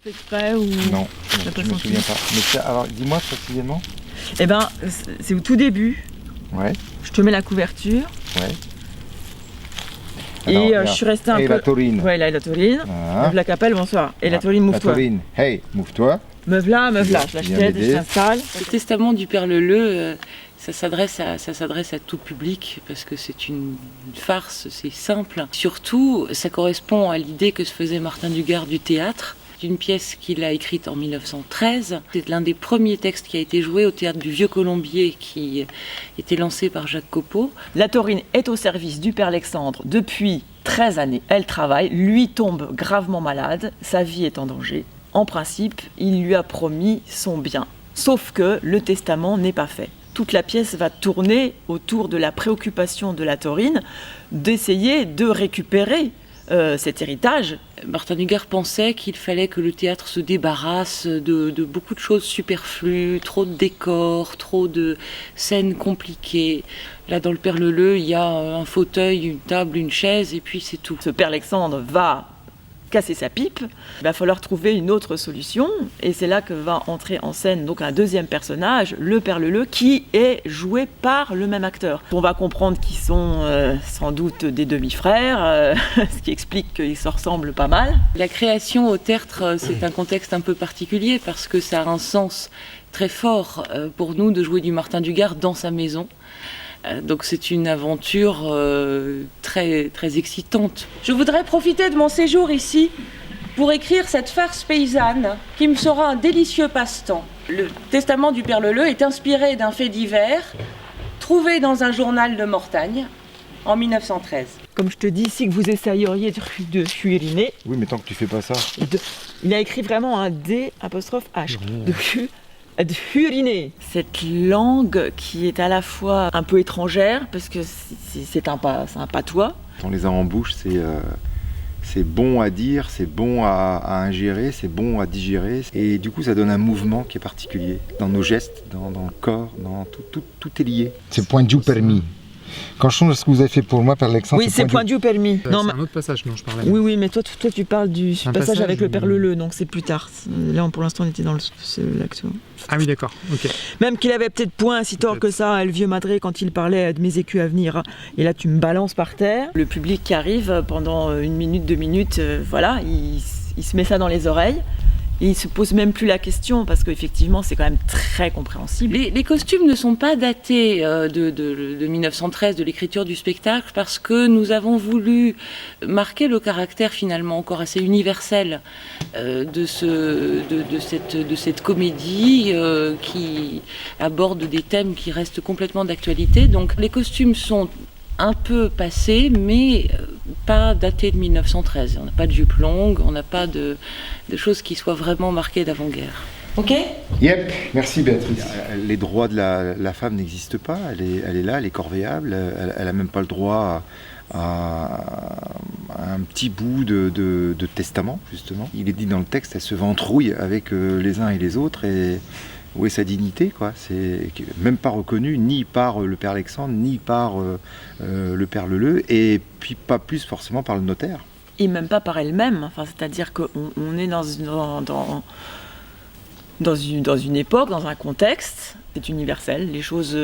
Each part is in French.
fait exprès ou... Non, je me souviens pas. Mais alors, dis-moi précisément. Eh ben, c'est au tout début. Ouais. Je te mets la couverture. Ouais. Et Alors, je suis restée un peu... la taurine. Ouais, là, la taurine. Ah. Meuf la capelle, bonsoir. Et la taurine, mouve-toi. La taurine, hey, mouve-toi. Meuf là, je l'achète, je t'installe. Le testament du Père Leleu, ça s'adresse à tout public parce que c'est une farce, c'est simple. Surtout, ça correspond à l'idée que se faisait Martin Dugard du théâtre. Une pièce qu'il a écrite en 1913. C'est l'un des premiers textes qui a été joué au théâtre du Vieux Colombier qui était lancé par Jacques Copeau. La taurine est au service du Père Alexandre depuis 13 années. Elle travaille, lui tombe gravement malade, sa vie est en danger. En principe, il lui a promis son bien. Sauf que le testament n'est pas fait. Toute la pièce va tourner autour de la préoccupation de la taurine d'essayer de récupérer cet héritage. Martin Dugard pensait qu'il fallait que le théâtre se débarrasse de beaucoup de choses superflues, trop de décors, trop de scènes compliquées. Là, dans le Père Leleu, il y a un fauteuil, une table, une chaise, et puis c'est tout. Ce Père Alexandre va casser sa pipe, il va falloir trouver une autre solution, et c'est là que va entrer en scène donc un deuxième personnage, le Père Leleu, qui est joué par le même acteur. On va comprendre qu'ils sont sans doute des demi-frères, ce qui explique qu'ils se ressemblent pas mal. La création au tertre, c'est un contexte un peu particulier, parce que ça a un sens très fort pour nous de jouer du Martin Dugard dans sa maison. Donc c'est une aventure très, très excitante. Je voudrais profiter de mon séjour ici pour écrire cette farce paysanne qui me sera un délicieux passe-temps. Le testament du Père Leleu est inspiré d'un fait divers trouvé dans un journal de Mortagne en 1913. Comme je te dis ici que vous essayeriez de furiner. Oui, mais tant que tu fais pas ça. Il a écrit vraiment un D apostrophe H. De furiner. Cette langue qui est à la fois un peu étrangère, parce que c'est un patois. On les a en bouche, c'est bon à dire, c'est bon à ingérer, c'est bon à digérer. Et du coup, ça donne un mouvement qui est particulier. Dans nos gestes, dans le corps, dans tout est lié. C'est point de vue permis. Quand je songe ce que vous avez fait pour moi, Père Alexandre... Oui, c'est point de vue permis. C'est un autre passage dont je parlais. Oui, mais toi tu parles du passage avec le Père Leleu, donc c'est plus tard. Là, pour l'instant, on était dans l'action. Ah oui, d'accord, ok. Même qu'il avait peut-être point si tort que ça, le vieux madré, quand il parlait de mes écus à venir. Et là, tu me balances par terre. Le public qui arrive pendant 1 minute, 2 minutes, voilà, il se met ça dans les oreilles. Et il se pose même plus la question parce qu'effectivement c'est quand même très compréhensible. Les costumes ne sont pas datés de 1913, de l'écriture du spectacle, parce que nous avons voulu marquer le caractère finalement encore assez universel de cette comédie qui aborde des thèmes qui restent complètement d'actualité. Donc les costumes sont un peu passé, mais pas daté de 1913. On n'a pas de jupe longue, on n'a pas de choses qui soient vraiment marquées d'avant-guerre. Ok ? Yep, merci Béatrice. Les droits de la femme n'existent pas, elle est là, elle est corvéable, elle n'a même pas le droit à un petit bout de testament, justement. Il est dit dans le texte, elle se ventrouille avec les uns et les autres, et où est sa dignité, quoi. C'est même pas reconnu ni par le Père Alexandre, ni par le Père Leleu, et puis pas plus forcément par le notaire. Et même pas par elle-même, enfin, c'est-à-dire qu'on est dans une époque, dans un contexte, c'est universel, les choses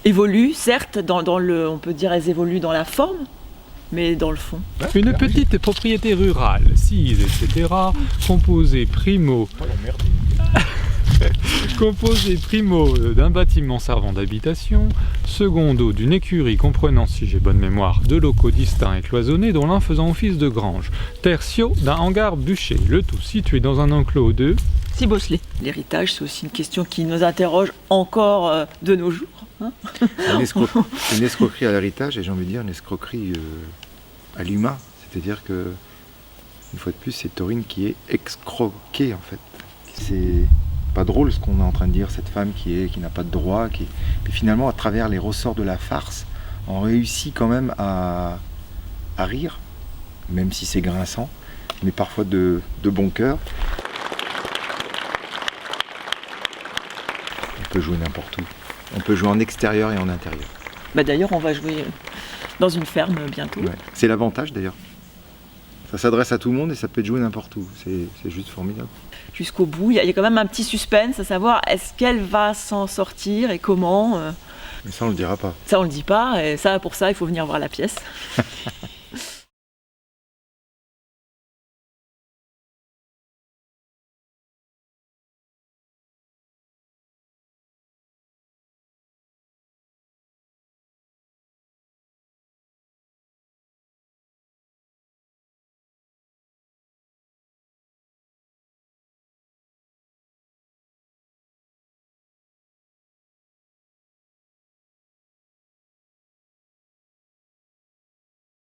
évoluent, certes, on peut dire elles évoluent dans la forme, mais dans le fond. Une petite propriété rurale, sise, etc., composée primo d'un bâtiment servant d'habitation, secondo d'une écurie comprenant, si j'ai bonne mémoire, 2 locaux distincts et cloisonnés dont l'un faisant office de grange, tertio d'un hangar bûcher, le tout situé dans un enclos de... Bosselet. L'héritage, c'est aussi une question qui nous interroge encore de nos jours. Hein. C'est une escroquerie à l'héritage, et j'ai envie de dire une escroquerie à l'humain. C'est-à-dire que, une fois de plus, c'est Taurine qui est escroquée, en fait. C'est pas drôle ce qu'on est en train de dire, cette femme qui n'a pas de droit, mais finalement, à travers les ressorts de la farce, on réussit quand même à rire, même si c'est grinçant, mais parfois de bon cœur. On peut jouer n'importe où. On peut jouer en extérieur et en intérieur. D'ailleurs, on va jouer dans une ferme bientôt. Ouais. C'est l'avantage d'ailleurs. Ça s'adresse à tout le monde et ça peut être joué n'importe où. C'est juste formidable. Jusqu'au bout, il y a quand même un petit suspense à savoir est-ce qu'elle va s'en sortir et comment. Mais ça, on le dira pas. Ça, on le dit pas, et ça, pour ça, il faut venir voir la pièce.